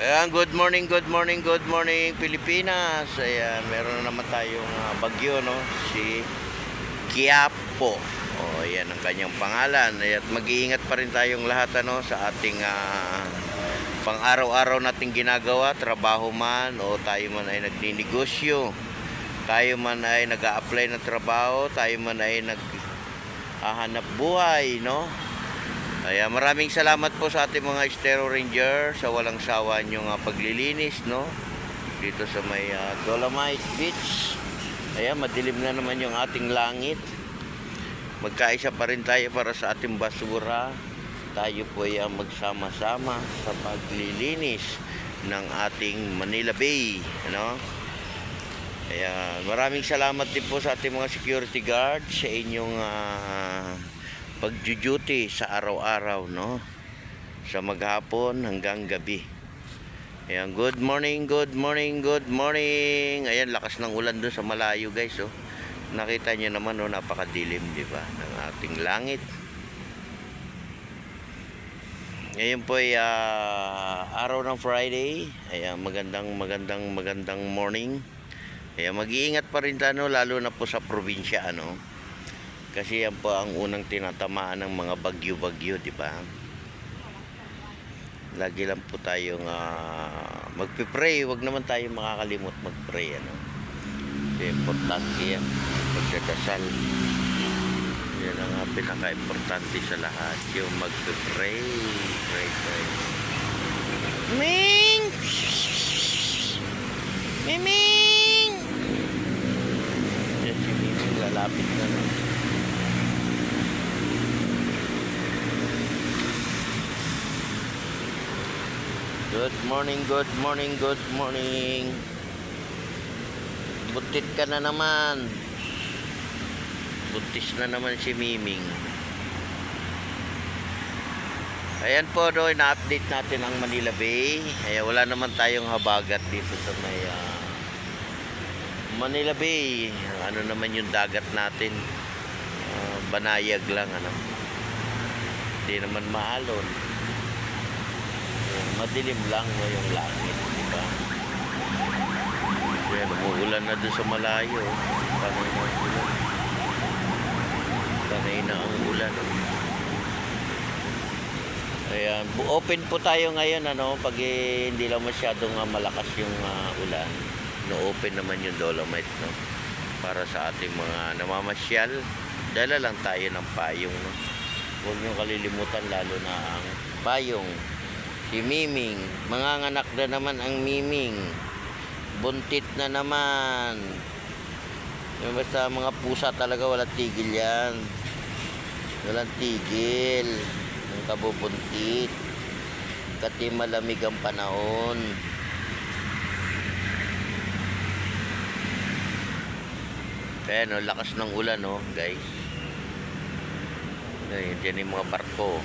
Ayan, good morning, good morning, good morning Pilipinas. Ayan, meron na naman tayong bagyo, no? Si Quiapo. O, ayan ang kanyang pangalan. At mag-iingat pa rin tayong lahat, ano, sa ating pang-araw-araw nating ginagawa, trabaho man o tayo man ay nagninegosyo, tayo man ay nag-a-apply ng trabaho, tayo man ay naghahanap buhay, no? Kaya maraming salamat po sa ating mga Estero Ranger sa walang sawa niyong paglilinis, no? Dito sa may Dolomite Beach. Ayan, madilim na naman yung ating langit. Magkaisa pa rin tayo para sa ating basura. Tayo po ay magsama-sama sa paglilinis ng ating Manila Bay, ano? Kaya maraming salamat din po sa ating mga security guard sa inyong pag-duty sa araw-araw, no? Sa maghapon hanggang gabi. Ayan, good morning, good morning, good morning. Ayan, lakas ng ulan doon sa malayo, guys, oh. Nakita niyo naman, oh, napakadilim, di ba, ng ating langit. Ngayon po ay araw ng Friday. Ayan, magandang morning. Ayan, mag-iingat pa rin tayo, lalo na po sa probinsya, ano? Kasi yan po ang unang tinatamaan ng mga bagyo-bagyo, di ba? Lagi lang po tayong magpipray. Huwag naman tayo makakalimot magpray, ano? Kasi importante yan, pagdadasal. Yan ang pinaka-importante sa lahat, yung magpipray. Pray. Ming! Miming! Yan si Miming, lalapit na, no? Good morning, good morning, good morning. Buntit ka na naman. Buntis na naman si Miming. Ayan po, no, ina-update natin ang Manila Bay. Ayan, wala naman tayong habagat dito sa may Manila Bay. Ano naman yung dagat natin? Banayag lang, ano? Hindi naman maalon. Madilim lang, no, yung langit, di ba? Kaya umuulan na doon sa malayo. Panay na ang ulan. Ayan, open po tayo ngayon, ano, pag hindi lang masyadong malakas yung ulan. No, open naman yung Dolomite, no, para sa ating mga namamasyal. Dala lang tayo ng payong, no. Huwag nyo kalilimutan, lalo na ang payong. Si Miming, manganganak na naman ang Miming. Buntit na naman. Basta mga pusa talaga, walang tigil yan. Walang tigil. Ang kabubuntit. Kati malamig ang panahon. Kaya, no, lakas ng ulan, no, guys. Ayan, dyan yung mga barko.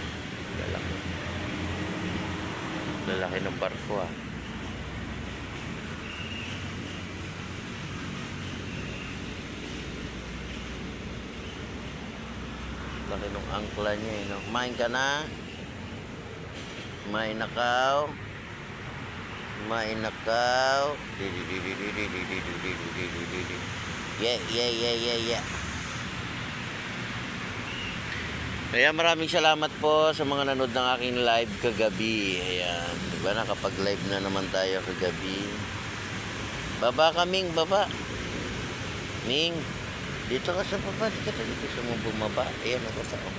Lalaki ng barko, laki ng angkla niya, eh, no? Kumain ka na? Kumain na kaw? Kumain na kaw? Yeah. Kaya maraming salamat po sa mga nanood ng aking live kagabi. Ayan, diba, nakapag-live na naman tayo kagabi. Baba ka, Ming, baba. Ming, dito ka sa baba. Dito ka dito sa mga bumaba. Ayan, ako sa ako.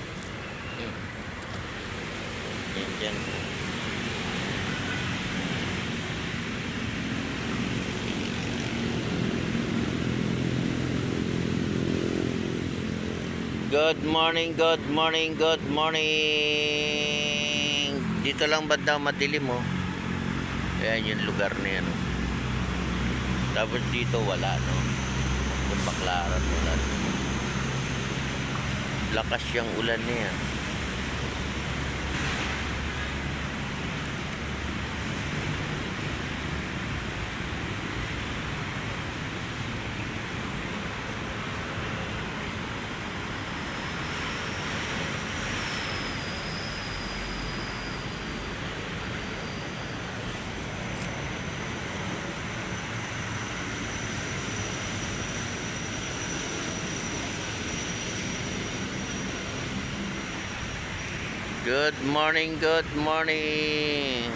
Ayan, dyan. Good morning, good morning, good morning. Dito lang banda madilim, oh. Ayan yung lugar na yan, oh. Tapos dito wala, no. Yung baklaran, wala. Lakas yung ulan na yan. Good morning, good morning.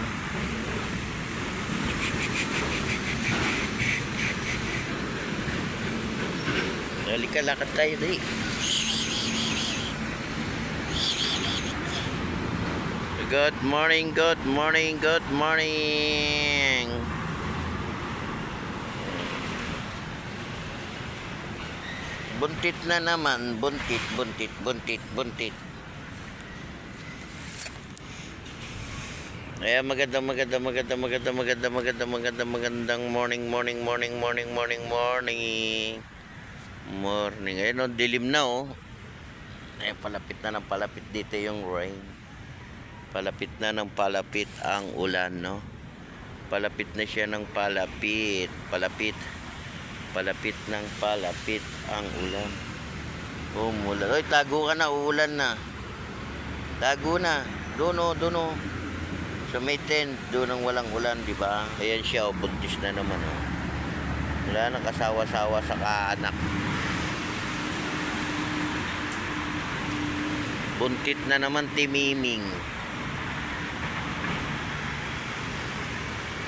Halika, lakad tayo dali. Good morning, good morning, good morning. Buntit na naman, buntit, buntit, buntit, buntit. Magandang morning. Ayun, oh, dilim na, oh. Palapit na ng palapit dito yung rain. Palapit na ng palapit ang ulan, no? Palapit na siya ng palapit. Palapit ng palapit ang ulan. Umulan. Oy, tago ka na, uulan na. Tago na. Doon. Sa may tent, doon ang walang ulan, di ba? Ayan siya, oh, buntis na naman, oh. Wala nang kasawa-sawa sa kaanak. Buntit na naman, timiming.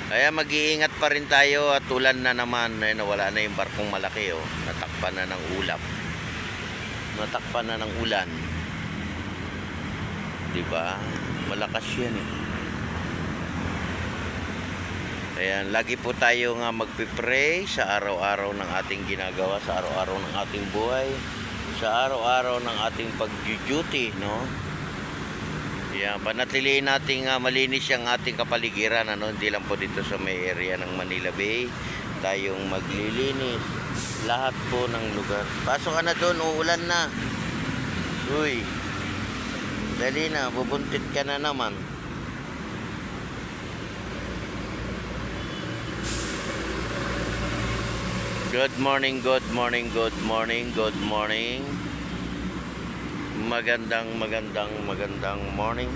Kaya mag-iingat pa rin tayo at ulan na naman. Ayun, wala na yung barkong malaki, oh. Natakpan na ng ulap. Natakpan na ng ulan. Di ba? Malakas yan, eh. Ayan, lagi po tayo nga magpipray sa araw-araw ng ating ginagawa, sa araw-araw ng ating buhay, sa araw-araw ng ating pag-duty, no? Ayan, panatilihin natin malinis yung ating kapaligiran, ano? Hindi lang po dito sa may area ng Manila Bay tayong maglilinis. Lahat po ng lugar. Pasok ka na doon, uulan na. Uy, dali na, bubuntit ka na naman. Good morning. Magandang morning.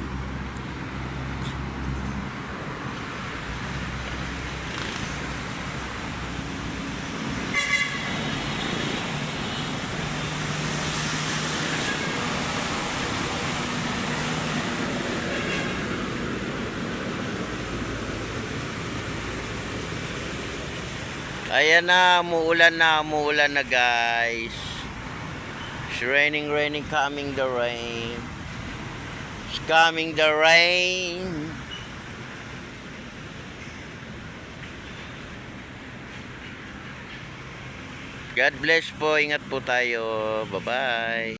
Ayan na, umuulan na guys. It's raining, coming the rain. It's coming the rain. God bless po, ingat po tayo. Bye-bye.